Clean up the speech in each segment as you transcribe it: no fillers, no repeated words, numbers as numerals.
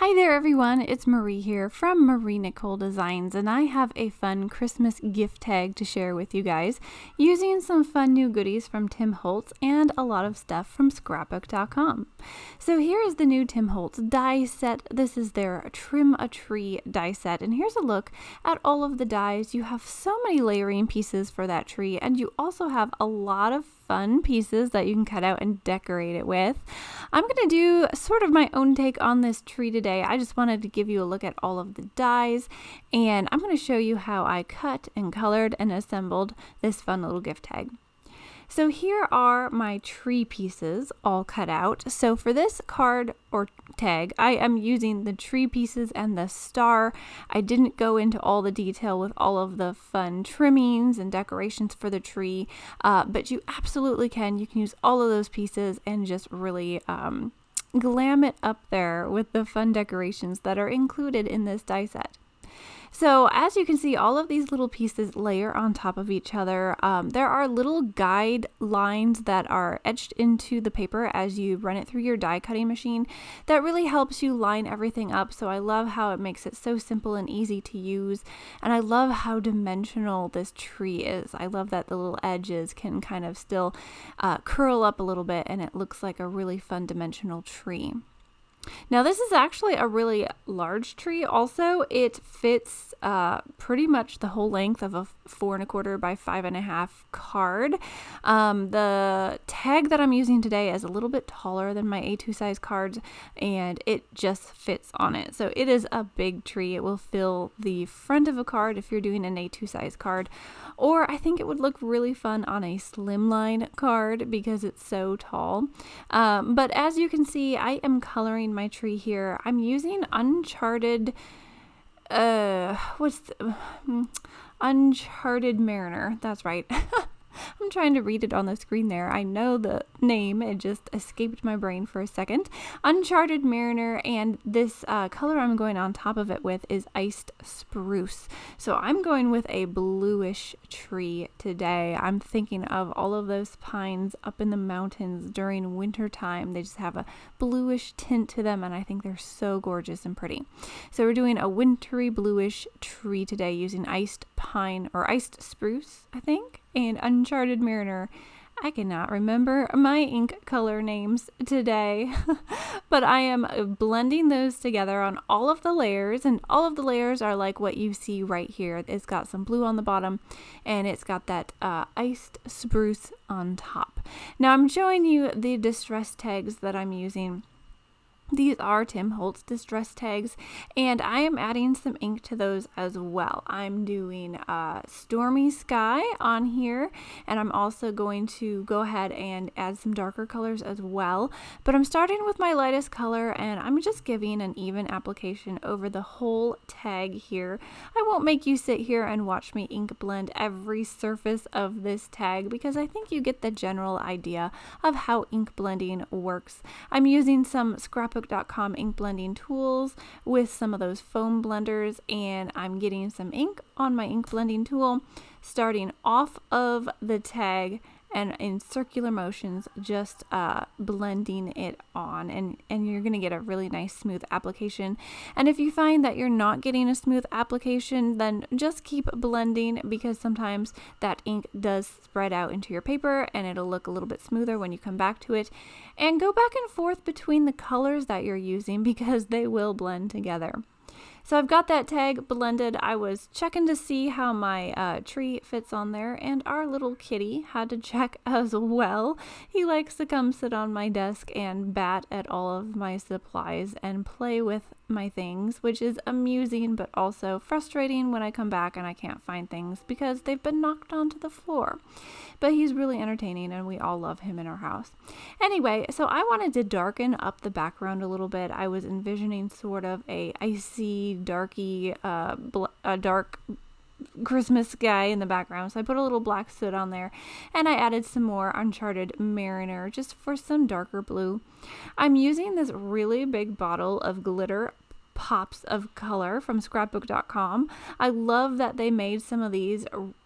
Hi there everyone, it's Marie here from Marie Nicole Designs, and I have a fun Christmas gift tag to share with you guys using some fun new goodies from Tim Holtz and a lot of stuff from Scrapbook.com. So here is the new Tim Holtz die set. This is their Trim a Tree die set, and here's a look at all of the dies. You have so many layering pieces for that tree, and you also have a lot of fun pieces that you can cut out and decorate it with. I'm going to do sort of my own take on this tree today. I just wanted to give you a look at all of the dies, and I'm going to show you how I cut and colored and assembled this fun little gift tag. So here are my tree pieces all cut out. So for this card or tag, I am using the tree pieces and the star. I didn't go into all the detail with all of the fun trimmings and decorations for the tree, but you absolutely can. You can use all of those pieces and just really glam it up there with the fun decorations that are included in this die set. So as you can see, all of these little pieces layer on top of each other. There are little guide lines that are etched into the paper as you run it through your die cutting machine. That really helps you line everything up. So I love how it makes it so simple and easy to use. And I love how dimensional this tree is. I love that the little edges can kind of still curl up a little bit, and it looks like a really fun dimensional tree. Now this is actually a really large tree. Also, it fits pretty much the whole length of a 4 1/4 by 5.5 card. The tag that I'm using today is a little bit taller than my A2 size cards, and it just fits on it. So it is a big tree. It will fill the front of a card if you're doing an A2 size card, or I think it would look really fun on a slimline card because it's so tall. But as you can see, I am coloring my tree here. I'm using Uncharted, Uncharted Mariner. That's right. I'm trying to read it on the screen there. I know the name, it just escaped my brain for a second. Uncharted Mariner, and this color I'm going on top of it with is Iced Spruce. So I'm going with a bluish tree today. I'm thinking of all of those pines up in the mountains during winter time. They just have a bluish tint to them, and I think they're so gorgeous and pretty. So we're doing a wintry bluish tree today using iced pine or iced spruce, I think, and Uncharted Mariner. I cannot remember my ink color names today, but I am blending those together on all of the layers, and all of the layers are like what you see right here. It's got some blue on the bottom, and it's got that iced spruce on top. Now I'm showing you the distress tags that I'm using. These are Tim Holtz distress tags, and I am adding some ink to those as well. I'm doing Stormy Sky on here, and I'm also going to go ahead and add some darker colors as well. But I'm starting with my lightest color, and I'm just giving an even application over the whole tag here. I won't make you sit here and watch me ink blend every surface of this tag because I think you get the general idea of how ink blending works. I'm using some Scrapbook.com ink blending tools with some of those foam blenders, and I'm getting some ink on my ink blending tool, starting off of the tag and in circular motions, just blending it on, and you're going to get a really nice smooth application. And if you find that you're not getting a smooth application, then just keep blending, because sometimes that ink does spread out into your paper and it'll look a little bit smoother when you come back to it. And go back and forth between the colors that you're using because they will blend together. So I've got that tag blended. I was checking to see how my tree fits on there, and our little kitty had to check as well. He likes to come sit on my desk and bat at all of my supplies and play with my things, which is amusing but also frustrating when I come back and I can't find things because they've been knocked onto the floor. But he's really entertaining, and we all love him in our house. Anyway, so I wanted to darken up the background a little bit. I was envisioning sort of a icy, darky, a dark Christmas sky in the background. So I put a little black soot on there, and I added some more Uncharted Mariner just for some darker blue. I'm using this really big bottle of glitter pops of color from Scrapbook.com. I love that they made some of these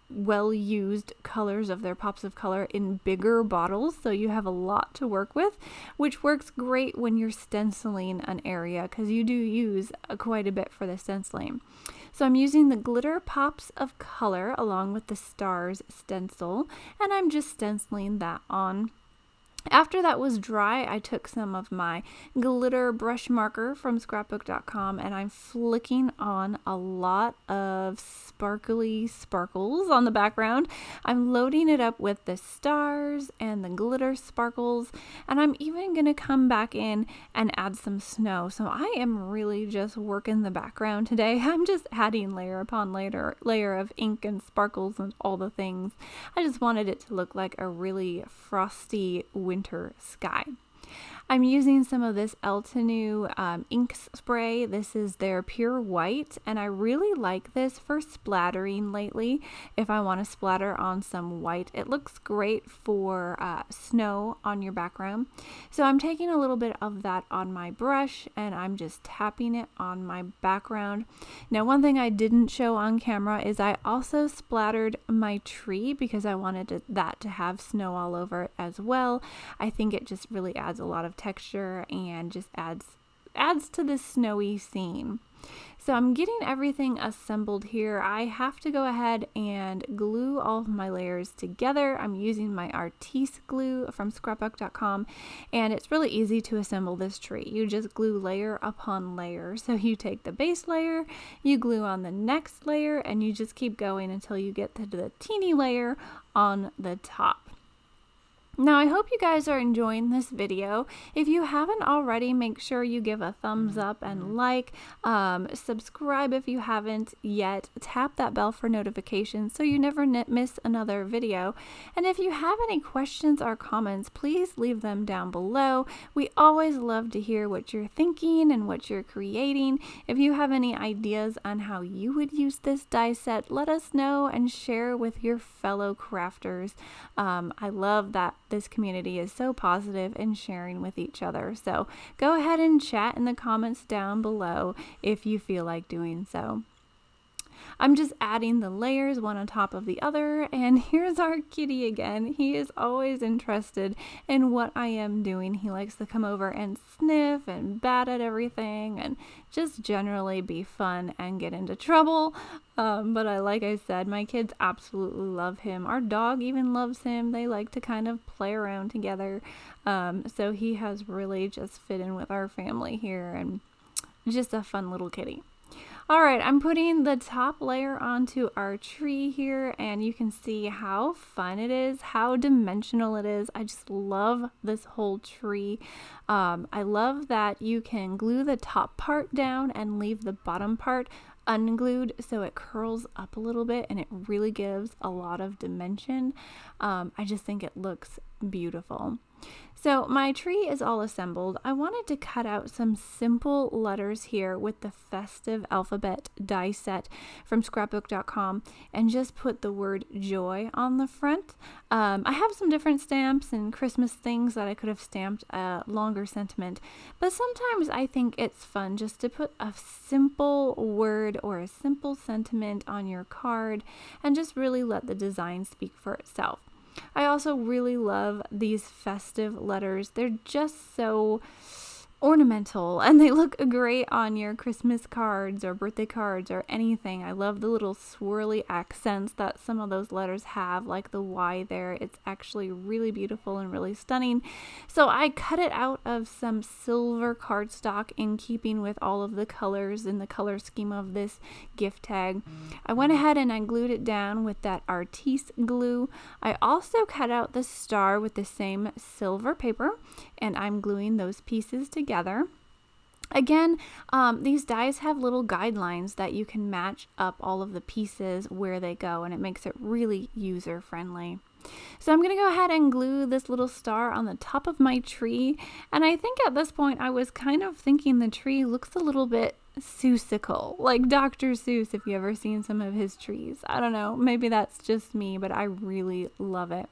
well-used colors of their pops of color in bigger bottles, so you have a lot to work with, which works great when you're stenciling an area because you do use quite a bit for the stenciling. So I'm using the glitter pops of color along with the stars stencil, and I'm just stenciling that on. After that was dry, I took some of my glitter brush marker from Scrapbook.com and I'm flicking on a lot of sparkly sparkles on the background. I'm loading it up with the stars and the glitter sparkles, and I'm even going to come back in and add some snow. So I am really just working the background today. I'm just adding layer upon layer of ink and sparkles and all the things. I just wanted it to look like a really frosty winter sky. I'm using some of this Altenew ink spray. This is their pure white, and I really like this for splattering lately. If I want to splatter on some white, it looks great for snow on your background. So I'm taking a little bit of that on my brush and I'm just tapping it on my background. Now, one thing I didn't show on camera is I also splattered my tree because I wanted that to have snow all over it as well. I think it just really adds a lot of texture and just adds to the snowy scene. So I'm getting everything assembled here. I have to go ahead and glue all of my layers together. I'm using my Artis glue from Scrapbook.com, and it's really easy to assemble this tree. You just glue layer upon layer. So you take the base layer, you glue on the next layer, and you just keep going until you get to the teeny layer on the top. Now, I hope you guys are enjoying this video. If you haven't already, make sure you give a thumbs up and like, subscribe if you haven't yet, tap that bell for notifications so you never miss another video. And if you have any questions or comments, please leave them down below. We always love to hear what you're thinking and what you're creating. If you have any ideas on how you would use this die set, let us know and share with your fellow crafters. I love that this community is so positive and sharing with each other. So go ahead and chat in the comments down below if you feel like doing so. I'm just adding the layers one on top of the other, and here's our kitty again. He is always interested in what I am doing. He likes to come over and sniff and bat at everything and just generally be fun and get into trouble. But like I said, my kids absolutely love him. Our dog even loves him. They like to kind of play around together. So he has really just fit in with our family here, and just a fun little kitty. All right, I'm putting the top layer onto our tree here, and you can see how fun it is, how dimensional it is. I just love this whole tree. I love that you can glue the top part down and leave the bottom part unglued so it curls up a little bit and it really gives a lot of dimension. I just think it looks beautiful. So my tree is all assembled. I wanted to cut out some simple letters here with the Festive alphabet die set from Scrapbook.com and just put the word joy on the front. I have some different stamps and Christmas things that I could have stamped a longer sentiment, but sometimes I think it's fun just to put a simple word or a simple sentiment on your card and just really let the design speak for itself. I also really love these festive letters. They're just so ornamental and they look great on your Christmas cards or birthday cards or anything. I love the little swirly accents that some of those letters have, like the Y there. It's actually really beautiful and really stunning. So I cut it out of some silver cardstock in keeping with all of the colors in the color scheme of this gift tag. I went ahead and I glued it down with that Artis glue. I also cut out the star with the same silver paper, and I'm gluing those pieces together. Again, these dies have little guidelines that you can match up all of the pieces where they go, and it makes it really user friendly. So I'm going to go ahead and glue this little star on the top of my tree, and I think at this point I was kind of thinking the tree looks a little bit Seussical, like Dr. Seuss, if you ever seen some of his trees. I don't know, maybe that's just me, but I really love it.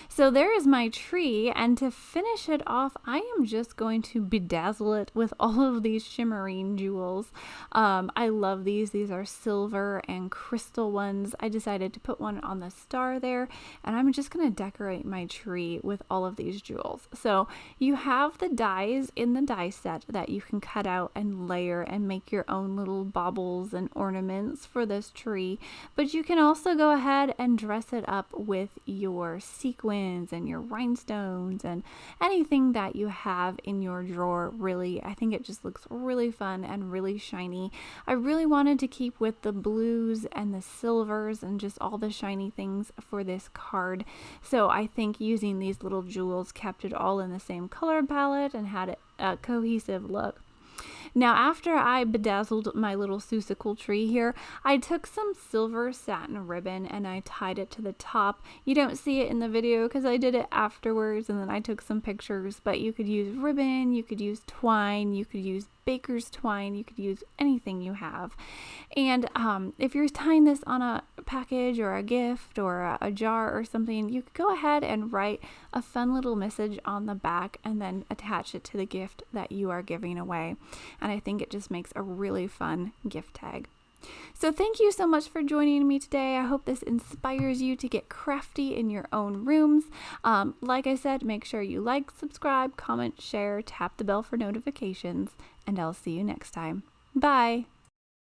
So there is my tree, and to finish it off, I am just going to bedazzle it with all of these shimmering jewels. I love these. These are silver and crystal ones. I decided to put one on the star there, and I'm just going to decorate my tree with all of these jewels. So you have the dies in the die set that you can cut out and layer and make your own little baubles and ornaments for this tree, but you can also go ahead and dress it up with your sequins and your rhinestones and anything that you have in your drawer. Really, I think it just looks really fun and really shiny. I really wanted to keep with the blues and the silvers and just all the shiny things for this card, so I think using these little jewels kept it all in the same color palette and had a cohesive look. Now, after I bedazzled my little whimsical tree here, I took some silver satin ribbon and I tied it to the top. You don't see it in the video because I did it afterwards and then I took some pictures, but you could use ribbon, you could use twine, you could use baker's twine, you could use anything you have. And if you're tying this on a package or a gift or a jar or something, you could go ahead and write a fun little message on the back and then attach it to the gift that you are giving away. And I think it just makes a really fun gift tag. So thank you so much for joining me today. I hope this inspires you to get crafty in your own rooms. Like I said, make sure you like, subscribe, comment, share, tap the bell for notifications, and I'll see you next time. Bye!